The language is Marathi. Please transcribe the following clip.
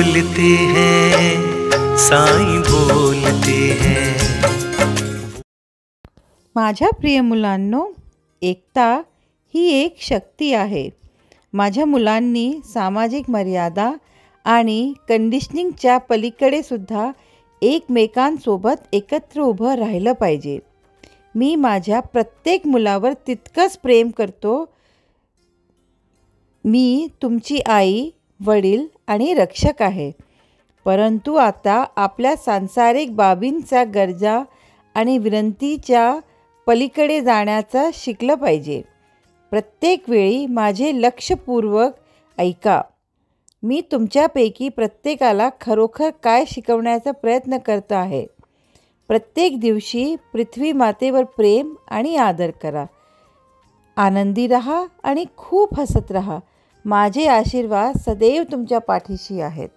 बोलते हैं, साईं बोलते हैं। माझ्या प्रिय मुलांनो, एकता ही एक शक्ती आहे। माझ्या मुलांनी सामाजिक मर्यादा आणि कंडिशनिंगच्या पलीकडे सुद्धा एकमेकांसोबत एकत्र उभं राहिलं पाहिजे। मी माझ्या प्रत्येक मुलावर तितकंच प्रेम करतो। मी तुमची आई, वडील आणि रक्षक आहे, परंतु आता आपल्या सांसारिक बाबींच्या गरजा आणि विनंतीच्या पलीकडे जाण्याचं शिकलं पाहिजे। प्रत्येक वेळी माझे लक्षपूर्वक ऐका। मी तुमच्यापैकी प्रत्येकाला खरोखर काय शिकवण्याचा प्रयत्न करत आहे। प्रत्येक दिवशी पृथ्वी मातेवर प्रेम आणि आदर करा। आनंदी रहा आणि खूप हसत रहा। माझे आशीर्वाद सदैव तुमच्या पाठीशी आहेत।